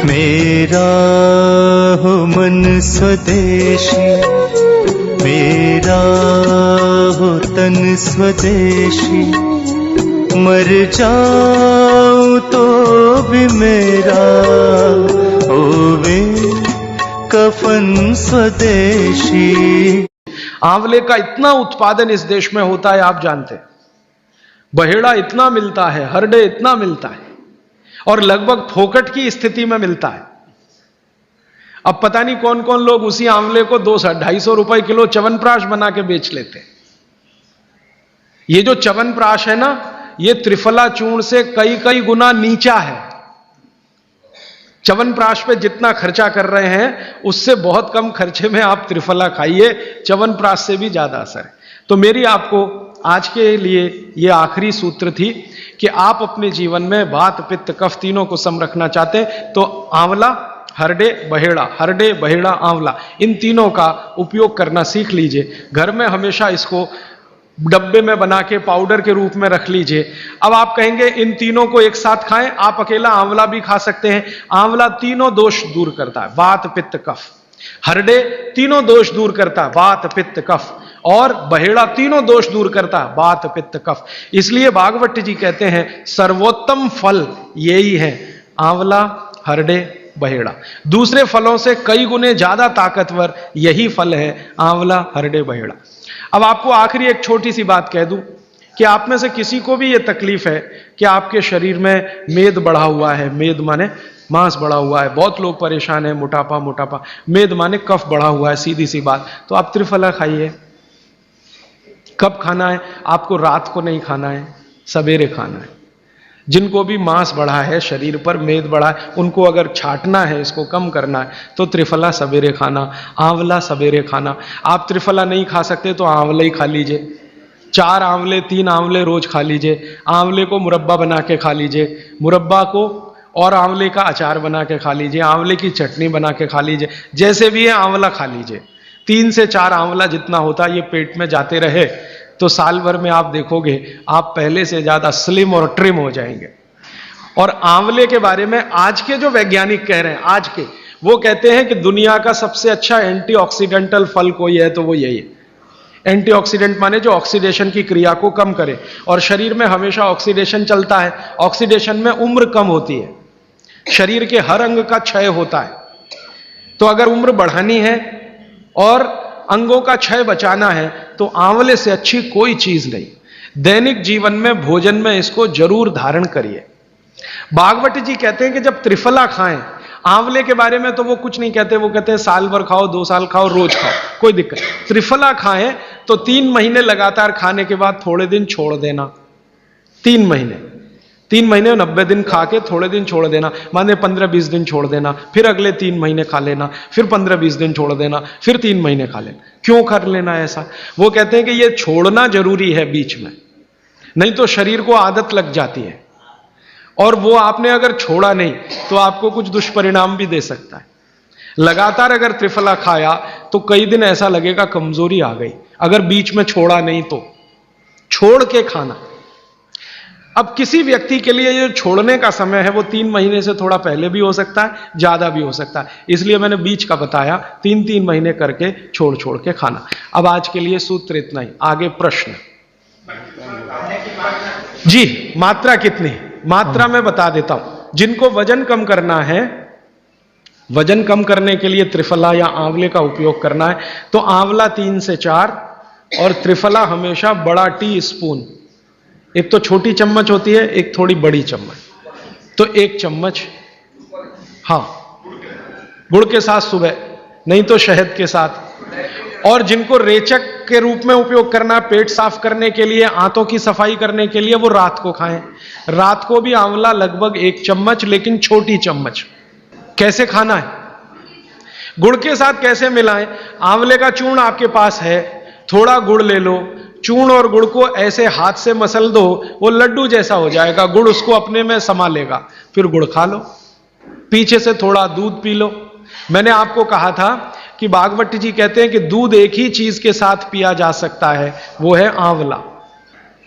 मेरा हो मन स्वदेशी, मेरा हो तन स्वदेशी, मर जाऊं तो भी मेरा होवे कफन स्वदेशी। आंवले का इतना उत्पादन इस देश में होता है, आप जानते हैं। बहेड़ा इतना मिलता है, हरडे इतना मिलता है, और लगभग फोकट की स्थिति में मिलता है। अब पता नहीं कौन कौन लोग उसी आंवले को 200-250 रुपए किलो च्यवनप्राश बना के बेच लेते हैं। ये जो च्यवनप्राश है ना, ये त्रिफला चूर्ण से कई कई गुना नीचा है। च्यवनप्राश पे जितना खर्चा कर रहे हैं, उससे बहुत कम खर्चे में आप त्रिफला खाइए, च्यवनप्राश से भी ज्यादा असर है। तो मेरी आपको आज के लिए ये आखिरी सूत्र थी कि आप अपने जीवन में वात पित्त कफ तीनों को सम रखना चाहते हैं तो आंवला, हरडे, बहेड़ा, हरडे, बहेड़ा, आंवला, इन तीनों का उपयोग करना सीख लीजिए। घर में हमेशा इसको डब्बे में बना के पाउडर के रूप में रख लीजिए। अब आप कहेंगे इन तीनों को एक साथ खाएं, आप अकेला आंवला भी खा सकते हैं। आंवला तीनों दोष दूर करता है, वात पित्त कफ। हरडे तीनों दोष दूर करता है, वात पित्त कफ। और बहेड़ा तीनों दोष दूर करता है, वात पित्त कफ। इसलिए भागवत जी कहते हैं सर्वोत्तम फल यही है, आंवला, हरडे, बहेड़ा। दूसरे फलों से कई गुने ज्यादा ताकतवर यही फल है, आंवला, हरडे, बहेड़ा। अब आपको आखिरी एक छोटी सी बात कह दूं कि आप में से किसी को भी यह तकलीफ है कि आपके शरीर में मेद बढ़ा हुआ है, मेद माने मांस बढ़ा हुआ है, बहुत लोग परेशान है, मोटापा, मोटापा, मेद माने कफ बढ़ा हुआ है, सीधी सी बात। तो आप त्रिफला खाइए। कब खाना है? आपको रात को नहीं खाना है, सवेरे खाना है। जिनको भी मांस बढ़ा है, शरीर पर मेद बढ़ा है, उनको अगर छाटना है, इसको कम करना है, तो त्रिफला सवेरे खाना, आंवला सवेरे खाना। आप त्रिफला नहीं खा सकते तो आंवला ही खा लीजिए। 4 आंवले 3 आंवले रोज खा लीजिए। आंवले को मुरब्बा बना के खा लीजिए, मुरब्बा को और आंवले का अचार बना के खा लीजिए, आंवले की चटनी बना के खा लीजिए, जैसे भी है आंवला खा लीजिए। 3 से 4 आंवला जितना होता है ये पेट में जाते रहे तो साल भर में आप देखोगे आप पहले से ज्यादा स्लिम और ट्रिम हो जाएंगे। और आंवले के बारे में आज के जो वैज्ञानिक कह रहे हैं, आज के, वो कहते हैं कि दुनिया का सबसे अच्छा एंटीऑक्सीडेंटल फल कोई है तो वो यही है। एंटीऑक्सीडेंट माने जो ऑक्सीडेशन की क्रिया को कम करे, और शरीर में हमेशा ऑक्सीडेशन चलता है। ऑक्सीडेशन में उम्र कम होती है, शरीर के हर अंग का क्षय होता है। तो अगर उम्र बढ़ानी है और अंगों का क्षय बचाना है तो आंवले से अच्छी कोई चीज नहीं। दैनिक जीवन में भोजन में इसको जरूर धारण करिए। भागवत जी कहते हैं कि जब त्रिफला खाएं, आंवले के बारे में तो वो कुछ नहीं कहते, वो कहते हैं साल भर खाओ, 2 साल खाओ, रोज खाओ, कोई दिक्कत। त्रिफला खाएं तो 3 महीने लगातार खाने के बाद थोड़े दिन छोड़ देना। 3 महीने 90 दिन खा के थोड़े दिन छोड़ देना, माने 15-20 दिन छोड़ देना, फिर अगले 3 महीने खा लेना, फिर 15-20 दिन छोड़ देना, फिर 3 महीने खा लेना। क्यों कर लेना ऐसा? वो कहते हैं कि ये छोड़ना जरूरी है बीच में, नहीं तो शरीर को आदत लग जाती है, और वो आपने अगर छोड़ा नहीं तो आपको कुछ दुष्परिणाम भी दे सकता है। लगातार अगर त्रिफला खाया तो कई दिन ऐसा लगेगा कमजोरी आ गई, अगर बीच में छोड़ा नहीं तो। छोड़ के खाना। अब किसी व्यक्ति के लिए जो छोड़ने का समय है वो 3 महीने से थोड़ा पहले भी हो सकता है, ज्यादा भी हो सकता है, इसलिए मैंने बीच का बताया। 3-3 महीने करके छोड़ छोड़ के खाना। अब आज के लिए सूत्र इतना ही, आगे प्रश्न जी। मात्रा कितनी? मात्रा में बता देता हूं। जिनको वजन कम करना है, वजन कम करने के लिए त्रिफला या आंवले का उपयोग करना है तो आंवला 3 से 4 और त्रिफला हमेशा बड़ा टी स्पून, एक तो छोटी चम्मच होती है, एक थोड़ी बड़ी चम्मच, तो 1 चम्मच, हाँ, गुड़ के साथ सुबह, नहीं तो शहद के साथ। और जिनको रेचक के रूप में उपयोग करना, पेट साफ करने के लिए, आंतों की सफाई करने के लिए, वो रात को खाएं। रात को भी आंवला लगभग 1 चम्मच, लेकिन छोटी चम्मच। कैसे खाना है? गुड़ के साथ कैसे मिलाएं? आंवले का चूर्ण आपके पास है, थोड़ा गुड़ ले लो, चूर्ण और गुड़ को ऐसे हाथ से मसल दो, वो लड्डू जैसा हो जाएगा, गुड़ उसको अपने में समा लेगा, फिर गुड़ खा लो। पीछे से थोड़ा दूध पी लो। मैंने आपको कहा था कि भागवत जी कहते हैं कि दूध एक ही चीज के साथ पिया जा सकता है, वो है आंवला।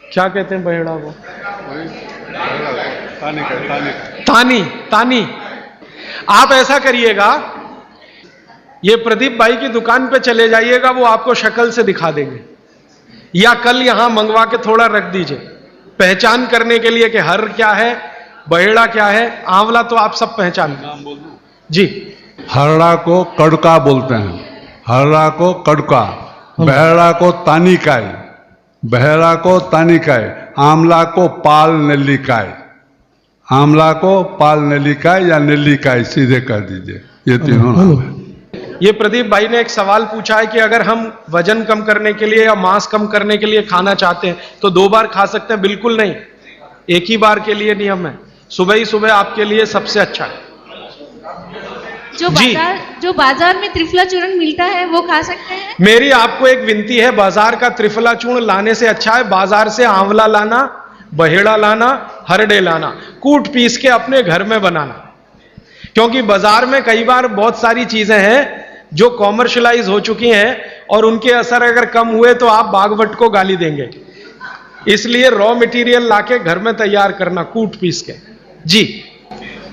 क्या कहते हैं बहेड़ा? वो तानी। आप ऐसा करिएगा, ये प्रदीप भाई की दुकान पे चले जाइएगा, वो आपको शक्ल से दिखा देंगे, या कल यहां मंगवा के थोड़ा रख दीजिए पहचान करने के लिए कि हर क्या है, बहेड़ा क्या है, आंवला तो आप सब पहचान जी। हरड़ा को कड़का बोलते हैं, हरड़ा को कड़का, बहेड़ा को तानिकाय, बहेड़ा को तानिकाय, आंवला को पाल नेल्लिकाय, आंवला को पाल नेल्लिकाय या नेल्लिकाय सीधे कर दीजिए, ये तीनों नाम है। ये प्रदीप भाई ने एक सवाल पूछा है कि अगर हम वजन कम करने के लिए या मांस कम करने के लिए खाना चाहते हैं तो 2 बार खा सकते हैं? बिल्कुल नहीं, एक ही बार के लिए नियम है, सुबह ही सुबह आपके लिए सबसे अच्छा है। जो बाजार में त्रिफला चूर्ण मिलता है वो खा सकते हैं? मेरी आपको एक विनती है, बाजार का त्रिफला चूर्ण लाने से अच्छा है बाजार से आंवला लाना, बहेड़ा लाना, हरडे लाना, कूट पीस के अपने घर में बनाना। क्योंकि बाजार में कई बार बहुत सारी चीजें हैं जो कॉमर्शलाइज हो चुकी हैं और उनके असर अगर कम हुए तो आप बागवट को गाली देंगे। इसलिए रॉ मटेरियल लाके घर में तैयार करना, कूट पीस के। जी,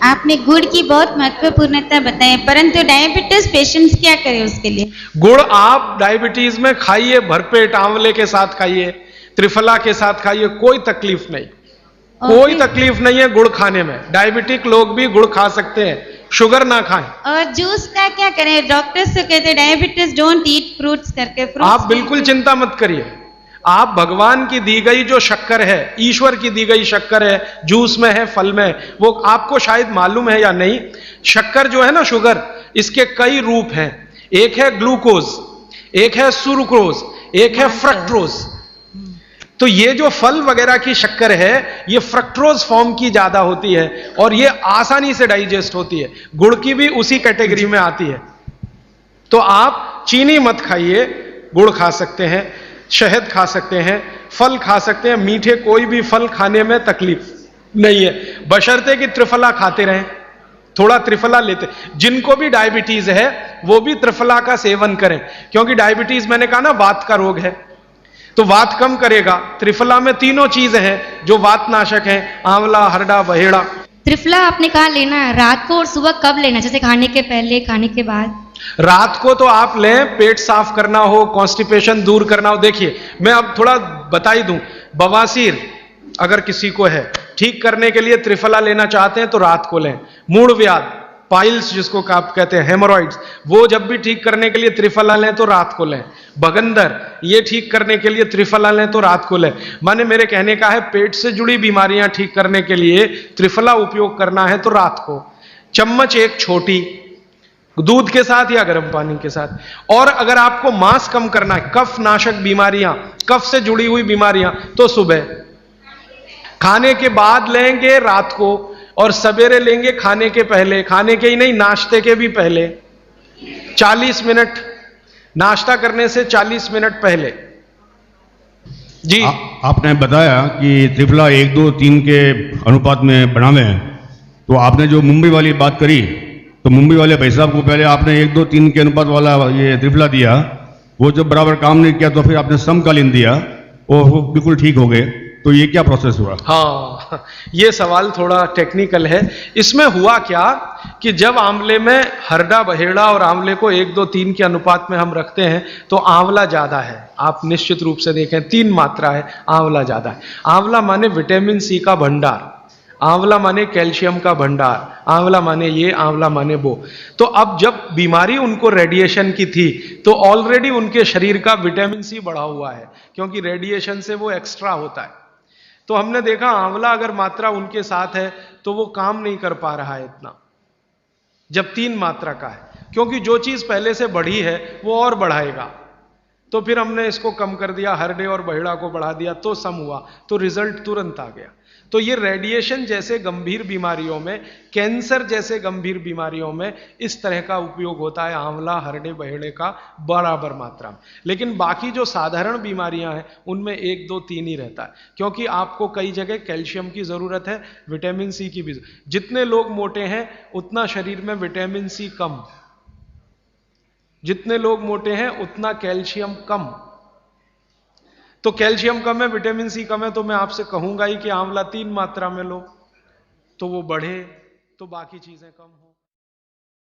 आपने गुड़ की बहुत महत्वपूर्णता बताई, परंतु डायबिटीज पेशेंट्स क्या करें उसके लिए? गुड़ आप डायबिटीज में खाइए, भरपेट आंवले के साथ खाइए, त्रिफला के साथ खाइए, कोई तकलीफ नहीं, कोई तकलीफ नहीं है गुड़ खाने में। डायबिटिक लोग भी गुड़ खा सकते हैं, शुगर ना खाएं। और जूस का क्या करें? डॉक्टर्स तो कहते हैं डायबिटीज डोंट ईट फ्रूट्स करके। आप बिल्कुल चिंता मत करिए, आप भगवान की दी गई जो शक्कर है, ईश्वर की दी गई शक्कर है, जूस में है, फल में है, वो आपको शायद मालूम है या नहीं। शक्कर जो है ना, शुगर, इसके कई रूप हैं। एक है ग्लूकोज, एक है सुक्रोज, एक है फ्रक्टोज। तो ये जो फल वगैरह की शक्कर है, ये फ्रक्टोज फॉर्म की ज्यादा होती है और ये आसानी से डाइजेस्ट होती है। गुड़ की भी उसी कैटेगरी में आती है। तो आप चीनी मत खाइए, गुड़ खा सकते हैं, शहद खा सकते हैं, फल खा सकते हैं, मीठे कोई भी फल खाने में तकलीफ नहीं है, बशर्ते कि त्रिफला खाते रहें, थोड़ा त्रिफला लेते। जिनको भी डायबिटीज है वो भी त्रिफला का सेवन करें, क्योंकि डायबिटीज मैंने कहा ना वात का रोग है, तो वात कम करेगा। त्रिफला में तीनों चीजें हैं जो वात नाशक हैं, आंवला, हरड़ा, बहेड़ा। त्रिफला आपने कहा लेना है रात को और सुबह कब लेना, जैसे खाने के पहले, खाने के बाद? रात को तो आप लें, पेट साफ करना हो, कॉन्स्टिपेशन दूर करना हो। देखिए, मैं अब थोड़ा बता ही दूं, बवासीर अगर किसी को है, ठीक करने के लिए त्रिफला लेना चाहते हैं तो रात को लें। मूड व्याध, पाइल्स जिसको आप कहते हैं, हेमोरॉइड्स, वो जब भी ठीक करने के लिए त्रिफला लें तो रात को लें। भगंदर, ये ठीक करने के लिए त्रिफला लें तो रात को लें। माने मेरे कहने का है, पेट से जुड़ी बीमारियां ठीक करने के लिए त्रिफला उपयोग करना है तो रात को। चम्मच एक छोटी, दूध के साथ या गर्म पानी के साथ। और अगर आपको मांस कम करना है, कफ नाशक बीमारियां, कफ से जुड़ी हुई बीमारियां, तो सुबह खाने के बाद लेंगे रात को, और सवेरे लेंगे खाने के पहले, खाने के ही नहीं नाश्ते के भी पहले 40 मिनट, नाश्ता करने से 40 मिनट पहले। जी, आपने बताया कि त्रिफला 1, 2, 3 के अनुपात में बनावे हैं, तो आपने जो मुंबई वाली बात करी, तो मुंबई वाले भाई साहब को पहले आपने 1, 2, 3 के अनुपात वाला ये त्रिफला दिया, वो जब बराबर काम नहीं किया तो फिर आपने समकालीन दिया और वो बिल्कुल ठीक हो गए। तो ये क्या प्रोसेस हुआ? हाँ, ये सवाल थोड़ा टेक्निकल है। इसमें हुआ क्या कि जब आंवले में हरडा, बहेड़ा और आंवले को 1, 2, 3 के अनुपात में हम रखते हैं तो आंवला ज्यादा है। आप निश्चित रूप से देखें, 3 मात्रा है, आंवला ज्यादा है। आंवला माने विटामिन सी का भंडार, आंवला माने कैल्शियम का भंडार, आंवला माने ये, आंवला माने वो। तो अब जब बीमारी उनको रेडिएशन की थी तो ऑलरेडी उनके शरीर का विटामिन सी बढ़ा हुआ है, क्योंकि रेडिएशन से वो एक्स्ट्रा होता है। तो हमने देखा आंवला अगर मात्रा उनके साथ है तो वो काम नहीं कर पा रहा है इतना, जब 3 मात्रा का है, क्योंकि जो चीज पहले से बढ़ी है वो और बढ़ाएगा। तो फिर हमने इसको कम कर दिया, हरडे और बहेड़ा को बढ़ा दिया, तो सम हुआ, तो रिजल्ट तुरंत आ गया। तो ये रेडिएशन जैसे गंभीर बीमारियों में, कैंसर जैसे गंभीर बीमारियों में इस तरह का उपयोग होता है आंवला, हरडे, बहेड़े का बराबर मात्रा में। लेकिन बाकी जो साधारण बीमारियां हैं उनमें 1, 2, 3 ही रहता है, क्योंकि आपको कई जगह कैल्शियम की जरूरत है, विटामिन सी की भी। जितने लोग मोटे हैं उतना शरीर में विटामिन सी कम, जितने लोग मोटे हैं उतना कैल्शियम कम। तो कैल्शियम कम है, विटामिन सी कम है, तो मैं आपसे कहूंगा ही कि आंवला 3 मात्रा में लो, तो वो बढ़े, तो बाकी चीजें कम हो।